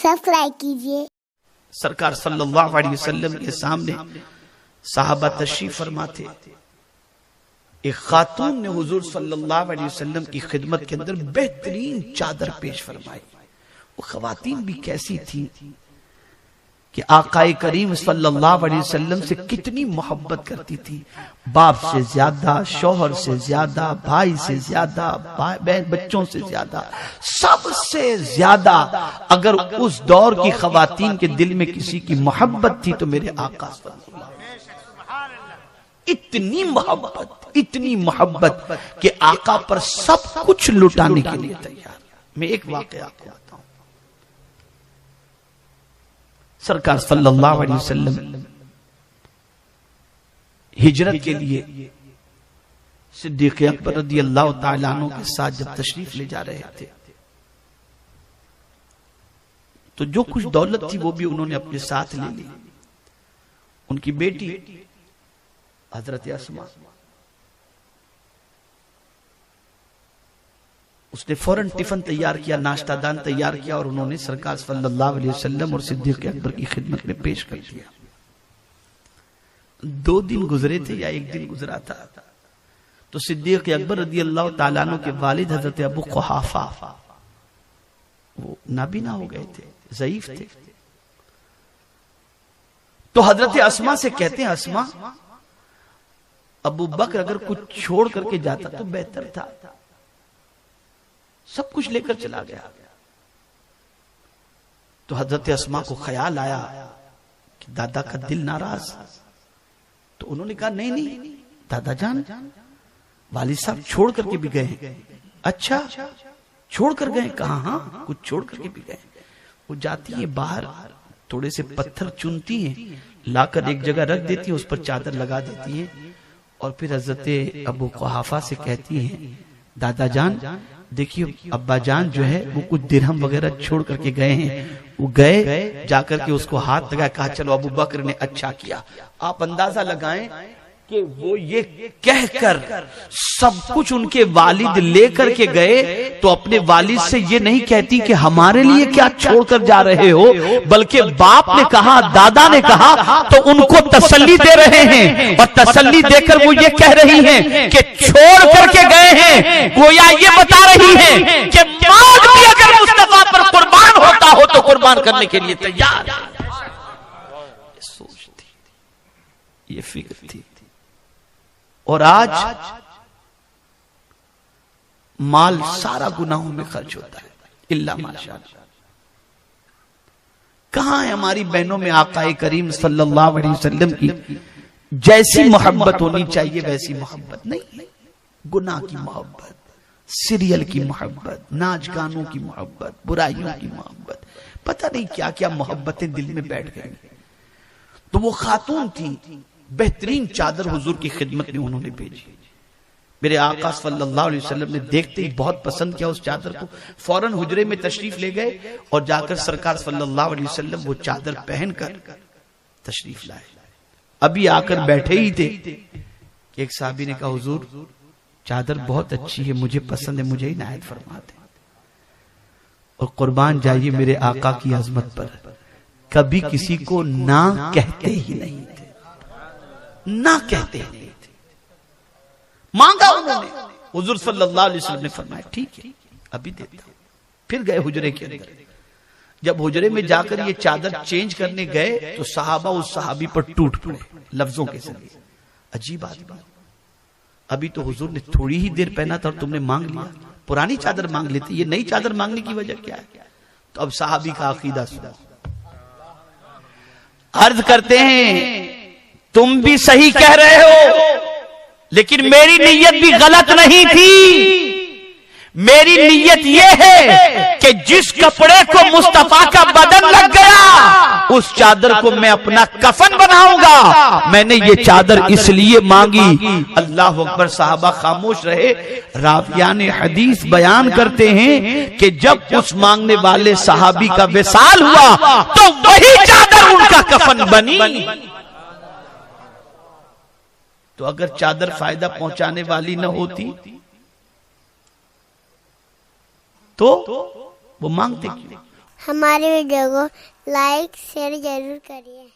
Subscribe कीजिए। सरकार सल्लल्लाहु अलैहि वसल्लम के सामने साहबा तशरीफ फरमाते, एक खातून ने हुजूर सल्लल्लाहु अलैहि वसल्लम की खिदमत के अंदर बेहतरीन चादर पेश फरमाई। वो खवातीन भी कैसी थी कि आकाए करीम सल्लल्लाहु अलैहि वसल्लम से कितनी मोहब्बत करती थी, बाप से ज्यादा, शौहर से ज्यादा, भाई से ज्यादा, बच्चों से ज्यादा, सबसे ज्यादा अगर उस दौर की खवातीन के दिल में किसी की मोहब्बत थी तो मेरे आका सल्लल्लाहु अलैहि वसल्लम। इतनी मोहब्बत कि आका पर सब कुछ लुटाने के लिए तैयार। मैं एक वाकया आपको बताऊं। सरकार सल्लल्लाहु अलैहि वसल्लम हिजरत के लिए सिद्दीक़ अकबर रज़ी अल्लाह ताला अन्हु के साथ जब तशरीफ ले जा रहे थे तो जो कुछ दौलत थी वो भी उन्होंने अपने साथ ले ली। उनकी बेटी हजरत अस्मा, उसने फौरन टिफिन तैयार किया, नाश्ता दान तैयार किया और उन्होंने सरकार सल्लल्लाहु अलैहि वसल्लम और सिद्दीक़ अकबर की खिदमत में पेश कर दिया। 2 दिन गुजरे थे या 1 दिन गुजरा था तो सिद्दीक़ अकबर रज़ी अल्लाह ताला अन्हु के वालिद हजरत अबू कुहाफा वो नाबीना हो गए थे, ज़ईफ थे। तो हजरत अस्मा से कहते हैं, अस्मा अबू बकर अगर कुछ छोड़ करके जाता तो बेहतर था, सब कुछ लेकर चला गया। तो हजरत अस्मा को ख्याल आया कि दादा का दिल नाराज, तो उन्होंने कहा नहीं नहीं दादा जान, वालिद साहब छोड़ करके भी गए। अच्छा छोड़ कर गए? कहा हाँ कुछ छोड़ करके भी गए। वो जाती है बाहर, थोड़े से पत्थर चुनती हैं, लाकर एक जगह रख देती है, उस पर चादर लगा देती है और फिर हजरत अबू कुहाफा से कहती हैं, दादा जान देखिए अब्बा जान जो है वो कुछ दिरहम वगैरह छोड़ करके गए हैं। वो गए जाकर के उसको हाथ लगाया, कहा चलो अबू बकर ने अच्छा किया। आप अंदाजा लगाएं कि वो ये कहकर सब कुछ उनके वालिद लेकर के गए तो अपने वालिद से ये नहीं कहती कि हमारे लिए क्या छोड़कर जा रहे हो, बल्कि बाप ने कहा, दादा ने कहा तो उनको तसल्ली दे रहे हैं और तसल्ली देकर वो ये कह रही हैं कि छोड़ करके गए हैं, गोया ये बता रही हैं कि मौत भी अगर मुस्तफा पर कुर्बान होता हो तो कुर्बान करने के लिए तैयार। सोच थी, ये फिक्र थी। और आज माल सारा गुनाहों में खर्च होता है, इल्ला माशाअल्लाह। कहां है हमारी बहनों में आकाए करीम सल्लल्लाहु अलैहि वसल्लम की जैसी मोहब्बत होनी चाहिए वैसी मोहब्बत नहीं। गुनाह की मोहब्बत, सीरियल की मोहब्बत, नाच गानों की मोहब्बत, बुराइयों की मोहब्बत, पता नहीं क्या क्या मोहब्बतें दिल में बैठ गई। तो वो खातून थी, बेहतरीन चादर हुजूर की खिदमत में उन्होंने भेजी। मेरे आका सल्लल्लाहु अलैहि वसल्लम ने देखते ही बहुत पसंद किया उस चादर को, फौरन हुजरे में तशरीफ ले गए और जाकर सरकार सल्लल्लाहु अलैहि वसल्लम वो चादर पहनकर तशरीफ लाए। अभी आकर बैठे ही थे कि एक साहबी ने कहा, हुजूर चादर बहुत अच्छी है, मुझे पसंद है, मुझे ही इनायत फरमा दे। और कुर्बान जाइए मेरे आका की अजमत पर, कभी किसी को ना कहते ही नहीं थे, ना कहते नहीं थे। मांगा उन्होंने, हुजूर सल्लल्लाहु अलैहि वसल्लम ने फरमाया ठीक है अभी देता हूं। फिर गए हुजरे के अंदर, जब हुजरे में जाकर ये चादर चेंज करने गए तो सहाबा उस सहाबी पर टूट पड़े लफ्जों के जरिए। अजीब आदमी, अभी तो हुजूर ने थोड़ी ही देर पहना था और तुमने मांग लिया, पुरानी चादर मांग लेती, ये नई चादर मांगने की वजह क्या है? तो अब सहाबी का अकीदा सुनो। अर्ज करते हैं तुम भी सही कह रहे हो, लेकिन मेरी नीयत भी गलत नहीं थी। मेरी नीयत यह है कि जिस कपड़े को मुस्तफा का बदन लग गया उस चादर को मैं अपना कफन बनाऊंगा। मैंने ये चादर इसलिए मांगी। अल्लाह अकबर। साहबा खामोश रहे। रावियान हदीस बयान करते हैं कि जब उस मांगने वाले सहाबी का विसाल हुआ तो वही चादर उनका कफन बनी। तो अगर चादर फायदा पहुंचाने वाली न होती तो वो मांगते क्यों? हमारे वीडियो को लाइक शेयर जरूर करिए।